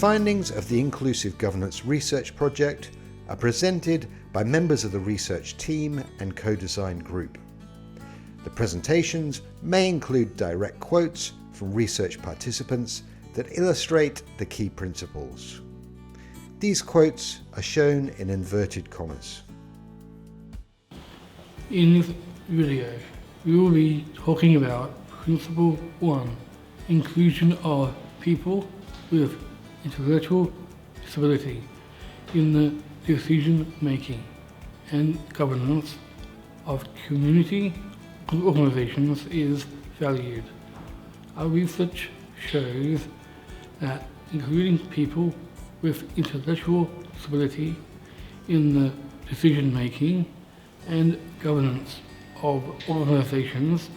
findings of the Inclusive Governance Research Project are presented by members of the research team and co-design group. The presentations may include direct quotes from research participants that illustrate the key principles. These quotes are shown in inverted commas. In this video, we will be talking about Principle 1, inclusion of people with intellectual disability in the decision-making and governance of community organisations is valued. Our research shows that including people with intellectual disability in the decision-making and governance of organisations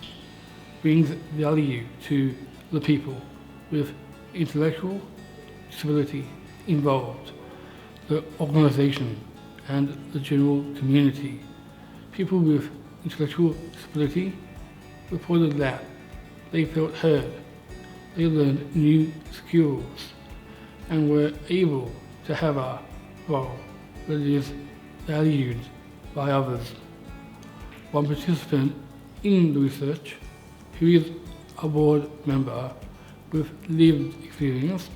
brings value to the people with intellectual disability involved, the organisation and the general community. People with intellectual disability reported that they felt heard, they learned new skills and were able to have a role that is valued by others. One participant in the research, who is a board member with lived experience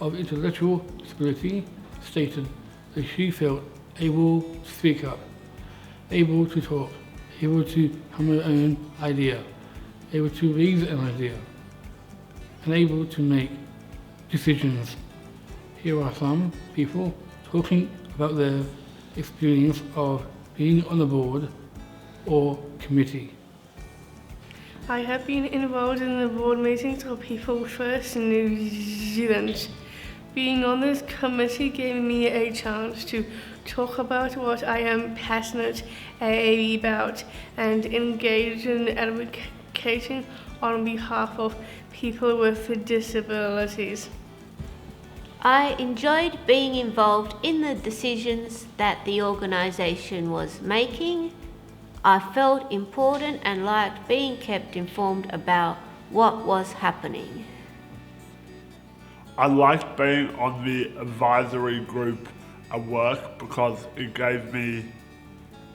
of intellectual disability, stated that she felt able to speak up, able to talk, able to have her own idea, able to raise an idea, and able to make decisions. Here are some people talking about their experience of being on the board or committee. I have been involved in the board meetings of People First in New Zealand. Being on this committee gave me a chance to talk about what I am passionate about and engage in advocating on behalf of people with disabilities. I enjoyed being involved in the decisions that the organisation was making. I felt important and liked being kept informed about what was happening. I liked being on the advisory group at work because it gave me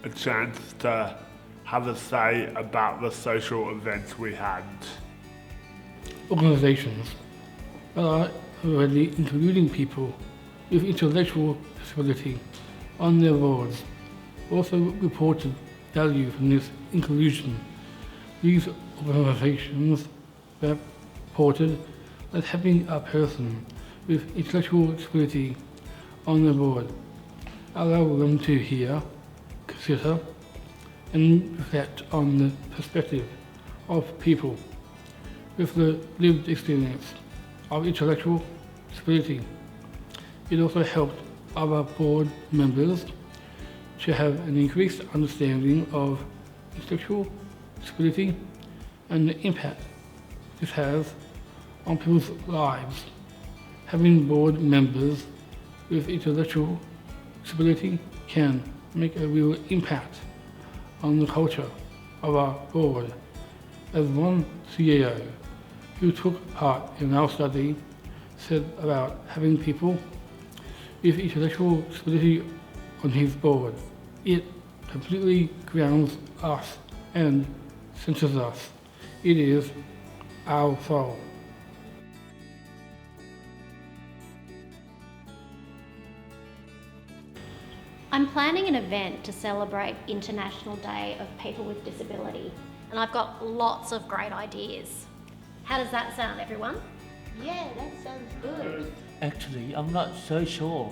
a chance to have a say about the social events we had. Organisations are already including people with intellectual disability on their boards also reported value from this inclusion. These organisations reported that having a person with intellectual disability on the board allow them to hear, consider and reflect on the perspective of people with the lived experience of intellectual disability. It also helped other board members to have an increased understanding of intellectual disability and the impact this has on people's lives. Having board members with intellectual disability can make a real impact on the culture of our board. As one CEO who took part in our study said about having people with intellectual disability on his board, it completely grounds us and centers us. It is our soul. I'm planning an event to celebrate International Day of People with Disability, and I've got lots of great ideas. How does that sound, everyone? Yeah, that sounds good. Actually, I'm not so sure.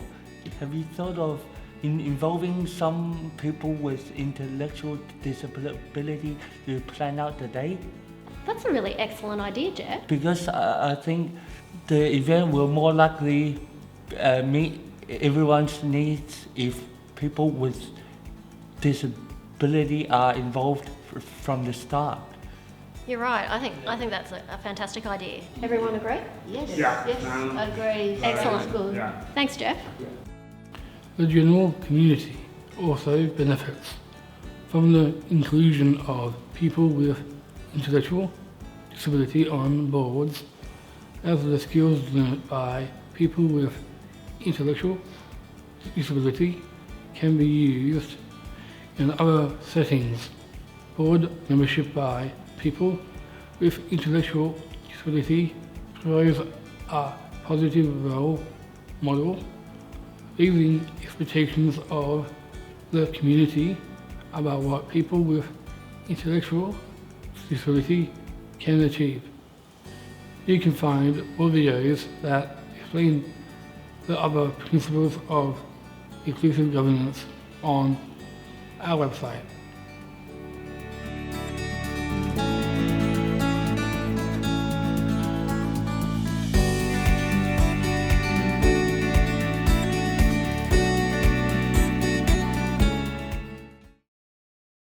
Have you thought of involving some people with intellectual disability to plan out the day? That's a really excellent idea, Jeff. Because I think the event will more likely meet everyone's needs if people with disability are involved from the start. You're right. I think that's a fantastic idea. Everyone agree? Yes, Yeah. yes, agree. Excellent. Good. Yeah. Thanks, Jeff. The general community also benefits from the inclusion of people with intellectual disability on boards, as the skills learnt by people with intellectual disability can be used in other settings. Board membership by people with intellectual disability provides a positive role model, raising expectations of the community about what people with intellectual disability can achieve. You can find more videos that explain the other principles of inclusive governance on our website.